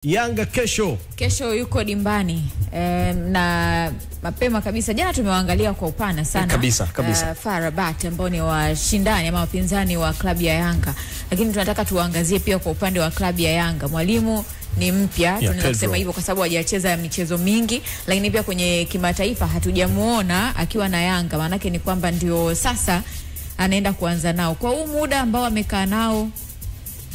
Yanga kesho yuko dimbani na mapema kabisa. Jana tumewaangalia kwa upana sana kabisa. FAR Rabat ambao ni washindani ama wapinzani wa klabu ya Yanga, lakini tunataka tuangazie pia kwa upande wa klabu ya Yanga. Mwalimu ni mpya, tunaweza kusema hivyo kwa sababu hajacheza michezo mingi, lakini pia kwenye kimataifa hatujamuona akiwa na Yanga. Maana yake ni kwamba ndio sasa anaenda kuanza nao. Kwa huu muda ambao amekaa nao,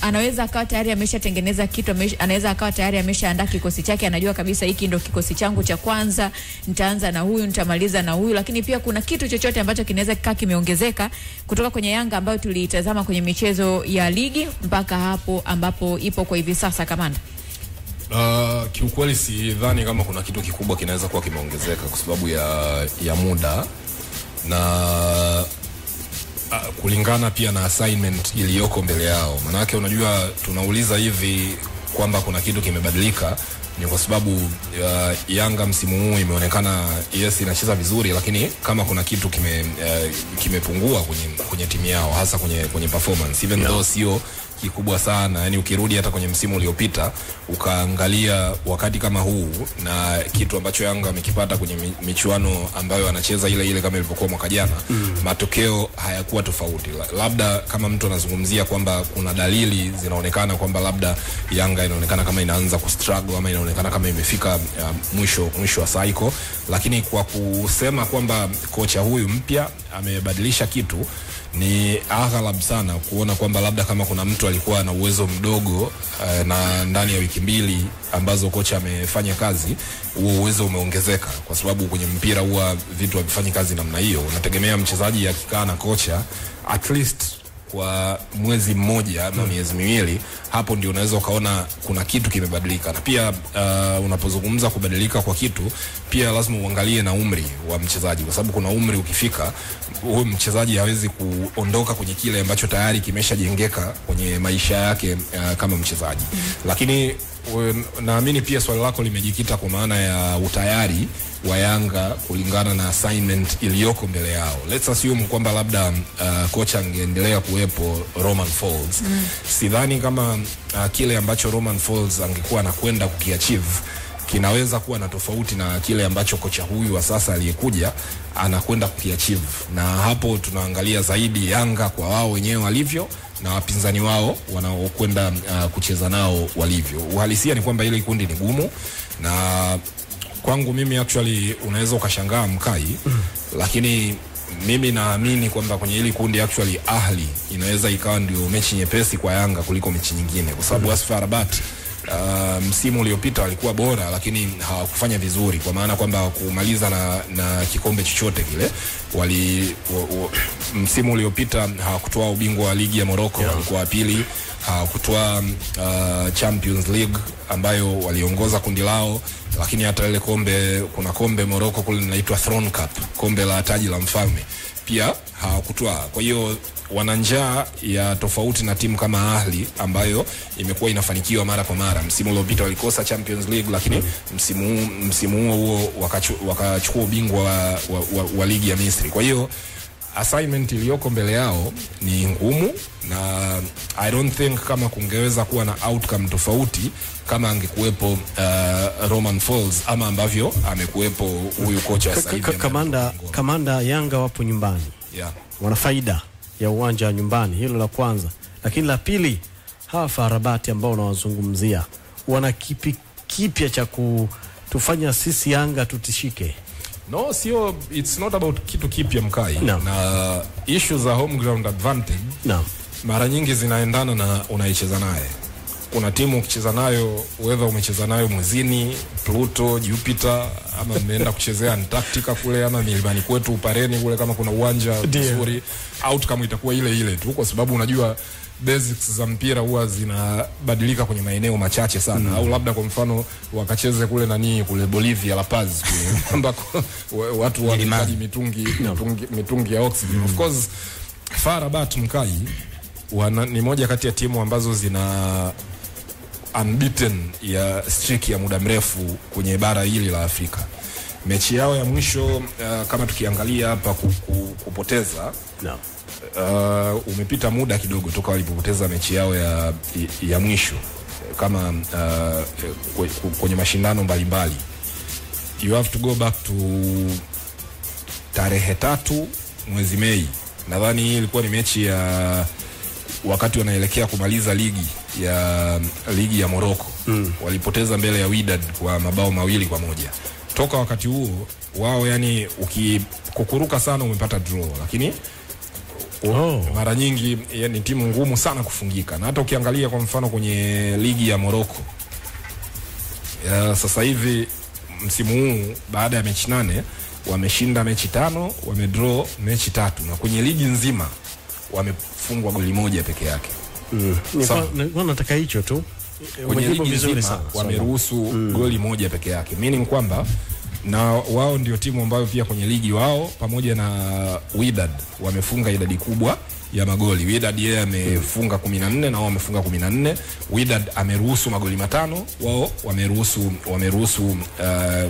anaweza akawa tayari ameshatengeneza kitu, anaweza akawa tayari ameshaandaa kikosi chake, anajua kabisa hiki ndio kikosi changu cha kwanza, nitaanza na huyu, nitamaliza na huyu. Lakini pia kuna kitu chochote ambacho kinaweza kikaa kimeongezeka kutoka kwenye Yanga ambayo tuliitazama kwenye michezo ya ligi mpaka hapo ambapo ipo kwa hivi sasa, Kamanda? Kiukweli sidhani kama kuna kitu kikubwa kinaweza kuwa kimeongezeka kwa sababu ya muda na kulingana pia na assignment iliyoko mbele yao. Manake unajua tunauliza hivi kwamba kuna kitu kimebadilika, ni kwa sababu Yanga msimu huu imeonekana yes inacheza vizuri, lakini kama kuna kitu kimepungua kwenye timu yao, hasa kwenye performance, even though sio kikubwa sana. Yani ukirudi hata kwenye msimu uliopita ukaangalia wakati kama huu na kitu ambacho Yanga amekipata kwenye michuano ambayo anacheza ile kama ilivyokuwa mwaka jana, matokeo hayakuwa tofauti. Labda kama mtu anazungumzia kwamba kuna dalili zinaonekana kwamba labda Yanga inaonekana kama inaanza kustruggle ama inaonekana kama imefika mwisho wa cycle, lakini kwa kusema kwamba kocha huyu mpya amebadilisha kitu, ni aghalab sana kuona kwamba labda kama kuna mtu alikuwa na uwezo mdogo na ndani ya wiki mbili ambazo kocha amefanya kazi, huo uwezo umeongezeka, kwa sababu kwenye mpira huwa vitu havifanyi kazi namna hiyo. Unategemea mchezaji akikaa na kocha at least kwa mwezi mmoja ama miezi miwili, hapo ndio unaweza ukaona kuna kitu kimebadilika. Na pia unapozungumza kubadilika kwa kitu, pia lazima uangalie na umri wa mchezaji, kwa sababu kuna umri ukifika, huyo mchezaji hawezi kuondoka kwenye kile ambacho tayari kimeshajengeka kwenye maisha yake kama mchezaji. Lakini naamini pia swali lako limejikita kwa maana ya utayari wa Yanga kulingana na assignment iliyoko mbele yao. Let's assume kwamba labda kocha angeendelea kuwepo Romain Folz. Sidhani kama kile ambacho Romain Folz angekuwa anakwenda kukiachieve kinaweza kuwa na tofauti na kile ambacho kocha huyu wa sasa aliyekuja anakwenda kukiachieve. Na hapo tunaangalia zaidi Yanga kwa wao wenyewe walivyo na wapinzani wao wanaokwenda kucheza nao walivyo. Uhalisia ni kwamba ile kundi ni gumu, na kwangu mimi actually unaweza ukashangaa Mkai, lakini mimi naamini kwamba kwenye hili kundi actually Ahli inaweza ikawa ndio mechi nyepesi kwa Yanga kuliko mechi nyingine, kwa sababu FAR Rabat msimu uliopita walikuwa bora, lakini hawakufanya vizuri, kwa maana kwamba kumaliza na kikombe chochote kile. Msimu uliopita hawakutoa ubingwa wa ligi ya Morocco, walikuwa wa pili. Hawakutoa Champions League ambayo waliongoza kundi lao, lakini hata ile kuna kombe Morocco kule linaitwa Throne Cup, kombe la taji la mfalme, pia hawakutoa. Kwa hiyo wana njaa ya tofauti na timu kama Ahli ambayo imekuwa inafanikiwa mara kwa mara. Msimu uliopita walikosa Champions League, lakini msimu huo wakachukua ubingwa wa ligi ya Misri. Kwa hiyo assignment iliyoko mbele yao ni ngumu, na I don't think kama kungeweza kuwa na outcome tofauti kama angekuwepo Romain Folz ama ambavyo amekuwepo huyu kocha sasa hivi. Kamanda, Yanga wapo nyumbani. Wana faida ya uwanja wa nyumbani, hilo la kwanza. Lakini la pili, hawa FAR Rabat ambao unawazungumzia, wana kipi kipya cha kutufanya sisi Yanga tutishike? No, sio, it's not about kitu kipya Mkai. No. Na issues za home ground advantage mara nyingi zinaendana na unaicheza naye. Kuna timu ukicheza nayo, whether umecheza nayo Mwezini, Pluto, Jupiter, ama mmeenda kuchezea Antarctica kule, ama milimani kwetu Upareni kule, kama kuna uwanja mzuri, outcome itakuwa ile tu, kwa sababu unajua basics za mpira huwa zinabadilika kwenye maeneo machache sana. Au labda kwa mfano wakacheze kule kule Bolivia, La Paz kule ambako watu wanahitaji mitungi ya oxygen. Of course FAR Rabat Mkai ni moja kati ya timu ambazo zina unbeaten ya streak ya muda mrefu kwenye bara hili la Afrika. Mechi yao ya mwisho kama tukiangalia hapa kupoteza umepita muda kidogo toka walipopoteza mechi yao ya mwisho. kama kwenye mashindano mbalimbali. You have to go back to tarehe 3 mwezi Mei. Nadhani hii ilikuwa ni mechi ya wakati wanaelekea kumaliza ligi ya Morocco. Walipoteza mbele ya Wydad kwa mabao 2-1. Toka wakati huo wao, yani ukikukuruka sana umepata draw, lakini mara nyingi yani timu ngumu sana kufungika. Na hata ukiangalia kwa mfano kwenye ligi ya Morocco sasa hivi msimu huu, baada ya mechi 8 wameshinda mechi 5, wamedraw mechi 3, na kwenye ligi nzima wamefungwa goli 1 peke yake. Nataka hicho tu. Kwenye ligi vizuri sana wameruhusu goli 1 peke yake, meaning kwamba na wao ndio timu ambayo pia kwenye ligi wao pamoja na Wydad wamefunga idadi kubwa ya magoli. Wydad yeye amefunga 14 na wao wamefunga 14. Wydad ameruhusu magoli 5, wao wameruhusu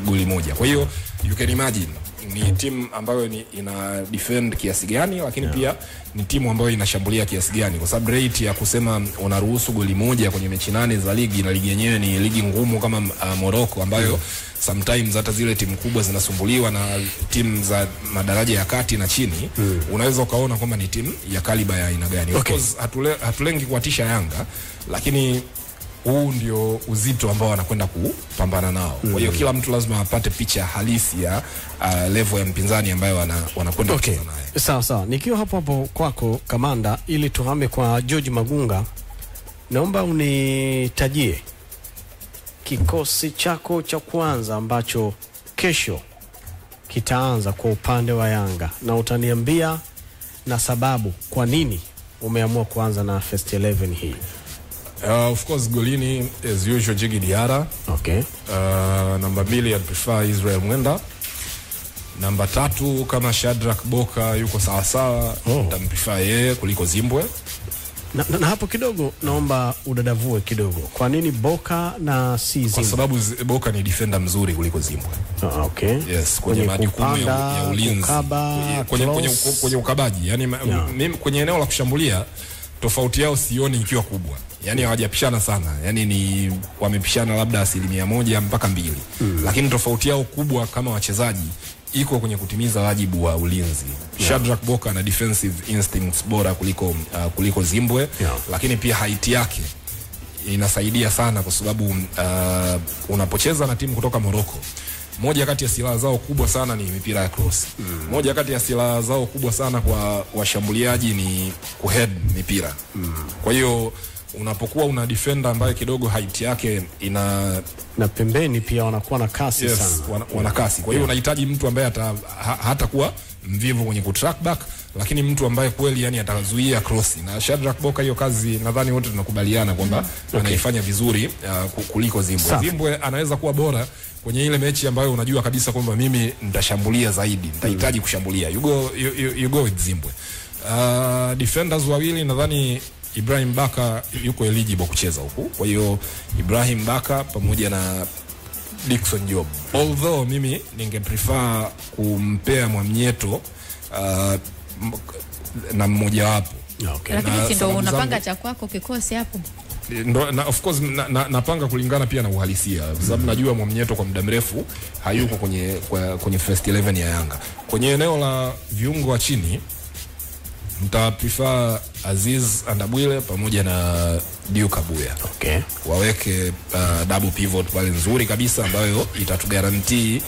goli 1. Kwa hiyo you can imagine ni timu ambayo ina defend kiasi gani, lakini pia ni timu ambayo inashambulia kiasi gani, kwa sababu rate ya kusema unaruhusu goli 1 kwenye mechi 8 za ligi, na ligi yenyewe ni ligi ngumu kama Morocco, ambayo sometimes hata zile timu kubwa zinasumbuliwa na timu za madaraja ya kati na chini. Unaweza ukaona kwamba ni timu ya kaliba ya aina gani. Of course hatulengi kuwatisha Yanga, lakini huu ndio uzito ambao wanakwenda kupambana nao. Kwa hiyo kila mtu lazima apate picha halisi ya level ya mpinzani ambayo wanakwenda kucheza naye. Sawa. Nikiwa hapo kwako kamanda, ili tuhame kwa George Magunga, naomba unitajie kikosi chako cha kwanza ambacho kesho kitaanza kwa upande wa Yanga, na utaniambia na sababu kwa nini umeamua kuanza na first 11 hii. Of course golini as usual Djigui Diarra. Namba 2 I'd prefer Israel Mwenda. Namba 3 kama Shadrack Boka yuko sawa, nitamprefer yeye kuliko Zimbwe. Na hapo kidogo naomba udadavue kidogo. Kwa nini Boka na si Zimbwe? Kwa sababu Boka ni defender mzuri kuliko Zimbwe. Yes, kwenye majukumu ya ulinzi, kwenye ukabaji. Yani mimi kwenye eneo la kushambulia tofauti yao sioni ikiwa kubwa. Yani hawajapishana sana. Yani ni wamepishana labda 1% mpaka 2. Lakini tofauti yao kubwa kama wachezaji iko kwenye kutimiza wajibu wa ulinzi. Shadrack Boka na defensive instincts bora kuliko Zimbwe, lakini pia height yake inasaidia sana, kwa sababu unapocheza na timu kutoka Morocco, moja kati ya silaha zao kubwa sana ni mipira ya cross. Moja kati ya silaha zao kubwa sana kwa washambuliaji ni kuhead mipira. Kwa hiyo unapokuwa una defender ambaye kidogo height yake na pembeni pia wanakuwa na kasi sana. Wana kasi. Kwa hiyo unahitaji mtu ambaye hata kuwa mvivu kwenye kutrack back, lakini mtu ambaye kweli yani atazuia cross. Na Shadrack Boka hiyo kazi nadhani wote tunakubaliana kwamba anaifanya vizuri kuliko Zimbwe. Zimbwe anaweza kuwa bora kwenye ile mechi ambayo unajua kabisa kwamba mimi nitashambulia zaidi, nitahitaji kushambulia. You go with Zimbwe. Defenders wawili nadhani Ibrahim Baka yuko eligible kucheza huku. Kwa hiyo Ibrahim Baka pamoja na Dickson Job. Although mimi ningeprefer kumpea Mwamnyeto na mmoja wapo. Lakini ndio unapanga cha kwako kikosi hapo. Na of course napanga kulingana pia na uhalisia, kwa sababu najua Mwamnyeto kwa muda mrefu hayuko kwenye first 11 ya Yanga. Kwenye eneo la viungo wa chini nitaprefer Aziz Andabwile pamoja na Duke Abuya. Waweke double pivot pale nzuri kabisa, ambayo itatugarantii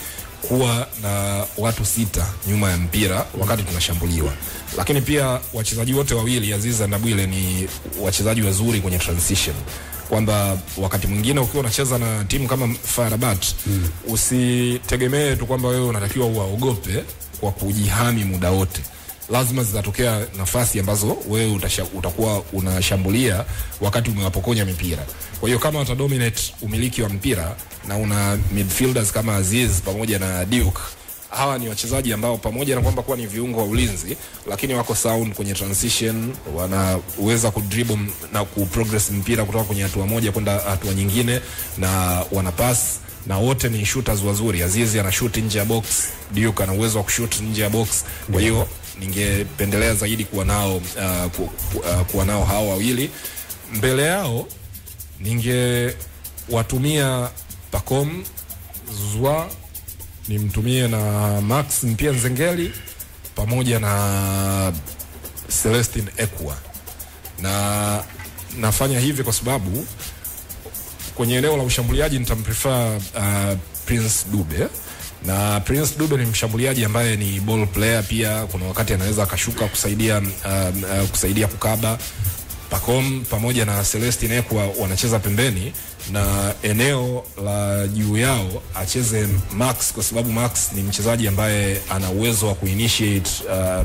kuwa na watu 6 nyuma ya mpira wakati tunashambuliwa. Lakini pia wachezaji wote wawili Aziz Andabwile ni wachezaji wazuri kwenye transition, kwamba wakati mwingine ukiwa unacheza na timu kama FAR Rabat usitegemee tu kwamba wewe unatakiwa uwaogope kwa kujihami muda wote. Lazima zitatokea nafasi ambazo wewe utakuwa unashambulia wakati umewapokonya mipira. Kwa hiyo kama watadominate umiliki wa mpira na una midfielders kama Aziz pamoja na Duke, hawa ni wachezaji ambao pamoja na kwamba kuwa ni viungo wa ulinzi, lakini wako sound kwenye transition, wanaweza kudribble na kuprogress mpira kutoka kwenye hatua moja kwenda hatua nyingine, na wana pass, na wote ni shooters wazuri. Aziz ana shoot nje ya box, Duke ana uwezo wa kushoot nje ya box. Kwa hiyo ningependelea zaidi kuwa nao hao wawili. Mbele yao ningewatumia Pacome Zouzoua, nimtumie na Max Mpia Nzengeli pamoja na Celestine Ekwa. Na nafanya hivi kwa sababu kwenye eneo la ushambuliaji nitamprefer Prince Dube. Na Prince Dube ni mshambuliaji ambaye ni ball player pia, kuna wakati anaweza akashuka kusaidia kukaba. Pacome pamoja na Celestine Ekwa wanacheza pembeni, na eneo la juu yao acheze Max, kwa sababu Max ni mchezaji ambaye ana uwezo wa kuinitiate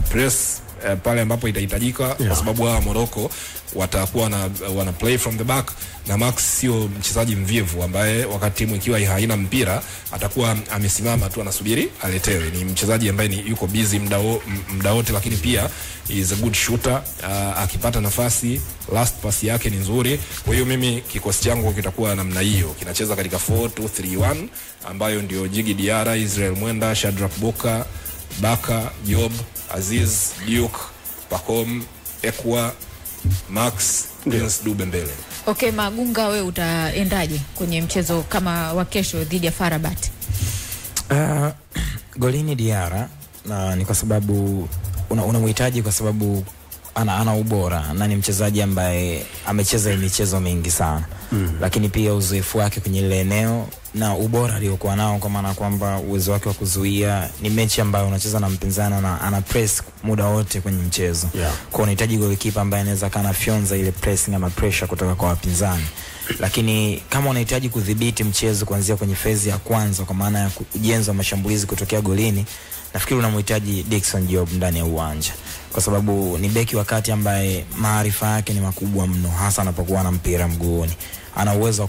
press pale ambapo itahitajika, kwa sababu hawa Morocco watakuwa wana play from the back, na Max sio mchezaji mvivu ambaye wakati timu ikiwa haina mpira atakuwa amesimama tu anasubiri aletewe. Ni mchezaji ambaye yuko busy muda wote, lakini pia is a good shooter. Akipata nafasi last pass yake ni nzuri. Kwa hiyo mimi kikosi changu kitakuwa namna hiyo, kinacheza katika 4-2-3-1 ambayo ndio Jigi Diarra, Israel Mwenda, Shadrack Boka, Baka, Job, Aziz, Duke, Pacome, Ekwa, Max, Prince Dube mbele. Okay, Magunga, wewe utaendaje kwenye mchezo kama wa kesho dhidi ya FAR Rabat? Golini Diarra, na ni kwa sababu unamhitaji kwa sababu ana ubora na ni mchezaji ambaye amecheza michezo mingi sana. Lakini pia uzoefu wake kwenye ile eneo na ubora aliokuwa nao, kwa maana kwamba uwezo wake wa kuzuia, ni mechi ambayo unacheza na mpinzani na ana press muda wote kwenye mchezo. Kwa unahitaji goalkeeper ambaye anaweza kana fyonza ile pressing ama pressure kutoka kwa wapinzani. Lakini kama unahitaji kudhibiti mchezo kuanzia kwenye phase ya kwanza, kwa maana ya ujenzi wa mashambulizi kutokea golini, nafikiri unamhitaji Dickson Job ndani ya uwanja, kwa sababu ni beki wakati ambaye maarifa yake ni makubwa mno, hasa anapokuwa na mpira mguuni. Ana uwezo wa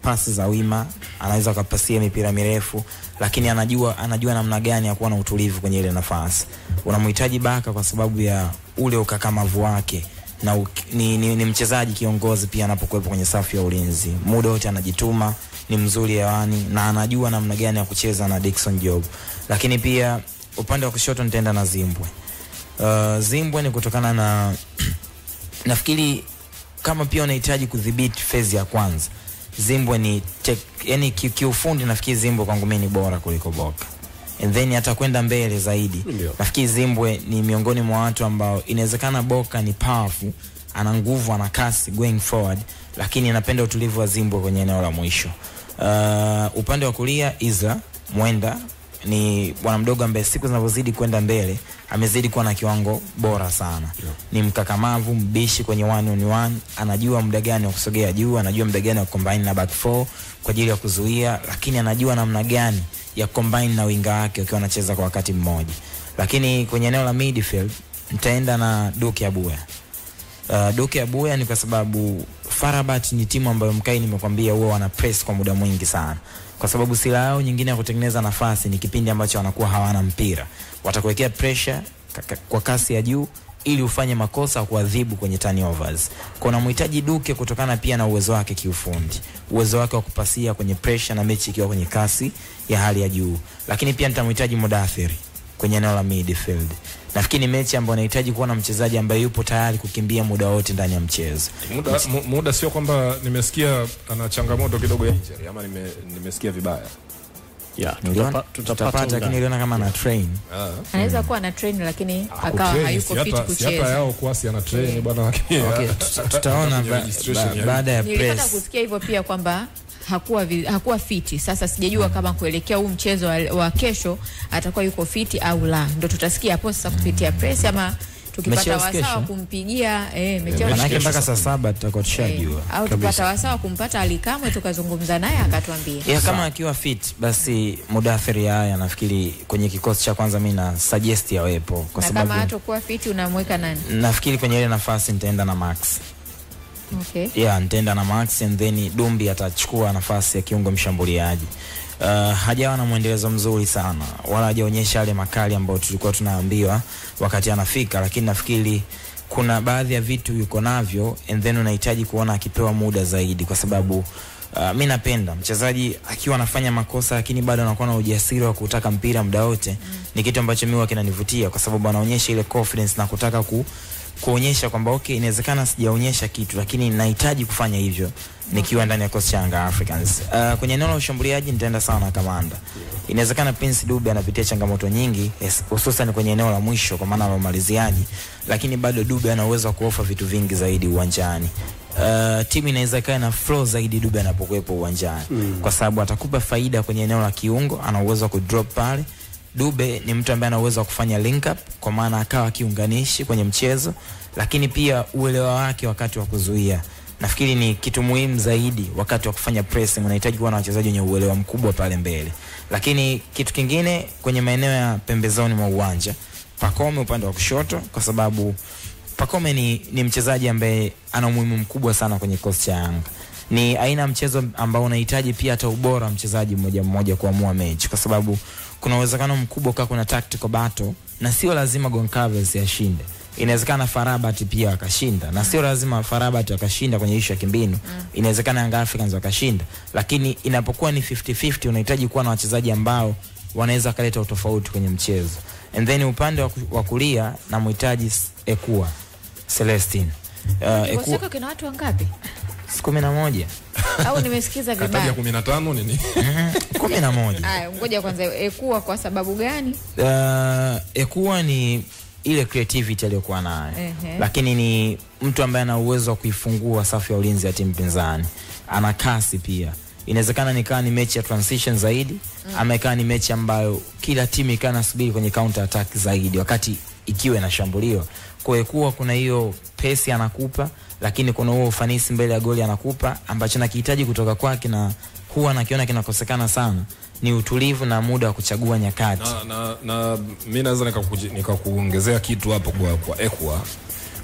pasi za wima, anaweza kupasia mipira mirefu, lakini anajua namna gani ya kuwa na utulivu kwenye ile nafasi. Unamhitaji Baka kwa sababu ya ule ukakamavu wake, na ni mchezaji kiongozi pia anapokuwepo kwenye safu ya ulinzi. Muda wote anajituma, ni mzuri hewani na anajua namna gani ya kucheza na Dickson Job. Lakini pia upande wa kushoto nitaenda na Zimbwe. Zimbwe ni kutokana na nafikiri kama pia unahitaji kudhibiti phase ya kwanza, Zimbwe ni yani kiufundi nafikiri Zimbwe kwangu mimi ni bora kuliko Boka. And then hata kwenda mbele zaidi, nafikiri Zimbwe ni miongoni mwa watu ambao inawezekana Boka ni powerful, ana nguvu, ana kasi going forward, lakini anapenda utulivu wa Zimbwe kwenye eneo la mwisho. Upande wa kulia Isla Mwenda ni bwana mdogo ambaye siku zinazozidi kwenda mbele amezidi kuwa na kiwango bora sana. Ni mkakamavu, mbishi kwenye 1-on-1, anajua muda gani wa kusogea juu, anajua muda gani wa combine na back 4 kwa ajili ya kuzuia, lakini anajua namna gani ya combine na winga wake wakiwa wanacheza kwa wakati mmoja. Lakini kwenye eneo la midfield nitaenda na Duke Abuya. Duke Abuya ni kwa sababu FAR Rabat ni timu ambayo mkai nimekwambia huwa wana press kwa muda mwingi sana, kwa sababu silaha yao nyingine ya kutengeneza nafasi ni kipindi ambacho wanakuwa hawana mpira. Watakuwekea pressure kwa kasi ya juu ili ufanye makosa kuadhibu kwenye turnovers. Kuna mhitaji Duke kutokana pia na uwezo wake kiufundi, uwezo wake wa kupasia kwenye pressure na mechi ikiwa kwenye kasi ya hali ya juu. Lakini pia nitamhitaji Mudathiri kwenye eneo la midfield. Nafikiri mechi ambayo inahitaji kuwa na mchezaji ambaye yupo tayari kukimbia muda wote ndani ya mchezo. Muda sio kwamba nimesikia ana changamoto kidogo ya injury ama nimesikia vibaya. Tutapata, lakini niliona kama ana train. Anaweza kuwa ana train lakini akawa hayuko fit kucheza. Hata yao kuasi ana train bwana, lakini tutaona baada ya press. Nilipata kusikia hivyo pia kwamba hakuwa fiti. Sasa sijajua kama kuelekea huu mchezo wa kesho atakuwa yuko fiti au la. Ndio tutasikia hapo sasa kupitia press, ama tukipata wasawa kumpigia mechi manake mpaka saa 7 tutakuwa tushajua, au tupata wasawa kumpata Alikamwe tukazungumza naye akatuambia. Kama akiwa fit basi Mudathiri haya nafikiri kwenye kikosi cha kwanza mimi na suggest yawepo, kwa sababu kama hatakuwa fit unamweka nani? Nafikiri kwenye ile nafasi nitaenda na Max. Okay. Nitaenda na Max, and then Dumbi atachukua nafasi ya kiungo mshambuliaji. Hajawa na mwendelezo mzuri sana, wala hajaonyesha yale makali ambayo tulikuwa tunaambiwa wakati anafika, lakini nafikiri kuna baadhi ya vitu yuko navyo, and then unahitaji kuona akipewa muda zaidi, kwa sababu mimi napenda mchezaji akiwa anafanya makosa lakini bado anakuwa na ujasiri wa kutaka mpira muda wote. Ni kitu ambacho mimi kinanivutia, kwa sababu anaonyesha ile confidence na kutaka kuonyesha kwamba okay, inawezekana sijaonyesha kitu lakini ninahitaji kufanya hivyo nikiwa ndani ya kikosi cha Young Africans. Kwenye eneo la ushambuliaji nitaenda sawa na Kamanda. Inawezekana Prince Dube anapitia changamoto nyingi hususan kwenye eneo la mwisho kwa maana la umaliziaji, lakini bado Dube ana uwezo wa kuofa vitu vingi zaidi uwanjani. Timu inaweza kaa na flow zaidi Dube anapokuepo uwanjani kwa sababu atakupa faida kwenye eneo la kiungo, ana uwezo wa kudrop pale. Dube ni mtu ambaye ana uwezo wa kufanya link up kwa maana akawa kiunganishi kwenye mchezo, lakini pia uelewa wake wakati wa kuzuia. Nafikiri ni kitu muhimu zaidi wakati wa kufanya pressing, unahitaji kuwa na wachezaji wenye uelewa mkubwa pale mbele. Lakini kitu kingine kwenye maeneo ya pembezoni mwa uwanja, Pacome upande wa kushoto, kwa sababu Pacome ni mchezaji ambaye ana umuhimu mkubwa sana kwenye kikosi cha Yanga. Ni aina mchezo ambao unahitaji pia hata ubora mchezaji mmoja mmoja kuamua mechi, kwa sababu kuna uwezekano mkubwa kwa kuna tactical battle na sio lazima Goncalves yashinde. Inawezekana Farabat pia akashinda na sio lazima Farabat akashinda kwenye issue ya kimbinu. Inawezekana Young Africans wakashinda, lakini inapokuwa ni 50-50 unahitaji kuwa na wachezaji ambao wanaweza kuleta utofauti kwenye mchezo. And then upande wa kulia na mhitaji Ekua Celestine. Ekua kuna watu wangapi? 11. Au nimesikiza vibaya? Kataja 15 nini? 11. Haya, ngoja kwanza, Ekua kwa sababu gani? Ekua ni ile creativity aliyokuwa nayo. Lakini ni mtu ambaye ana uwezo wa kuifungua safu ya ulinzi ya timu pinzani. Ana kasi pia. Inawezekana nikaa ni mechi ya transition zaidi, ama ikaa ni mechi ambayo kila timu ikaa nasubiri kwenye counter attack zaidi wakati ikiwa inashambuliwa. Kwa hiyo kuwa kuna hiyo pace anakupa, lakini kuna huo ufanisi mbele ya goli anakupa, ambacho nakihitaji kutoka kwake na huwa nakiona kinakosekana sana ni utulivu na muda wa kuchagua nyakati. Na mimi naweza nikakuongezea kitu hapo kwa Ekua.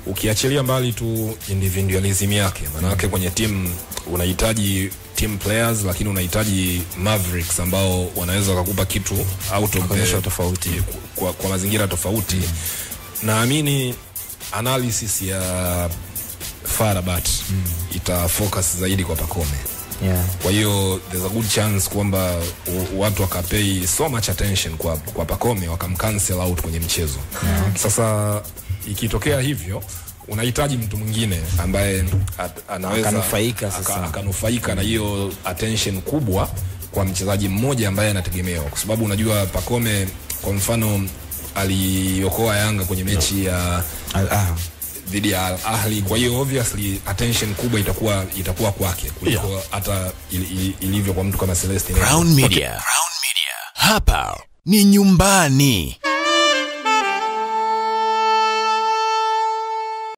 Ukiachilia mbali tu individualism yake, maana yake kwenye timu unahitaji team players, lakini unahitaji mavericks ambao wanaweza kukupa kitu out of tofauti kwa mazingira tofauti. Naamini analysis ya Farabat ita focus zaidi kwa Pacome. Kwa hiyo there's a good chance kwamba watu wakapay so much attention kwa Pacome wakamcancel out kwenye mchezo. Sasa ikitokea hivyo unahitaji mtu mwingine ambaye anaweza akanufaika na hiyo attention kubwa kwa mchezaji mmoja ambaye anategemewa, kwa sababu unajua Pacome kwa mfano aliokoa Yanga kwenye mechi ya dhidi ya Al Ahly. Kwa hiyo obviously attention kubwa itakuwa kwake kuliko hata ilivyo kwa mtu kama Celestine. Crown Media. Hapa ni nyumbani.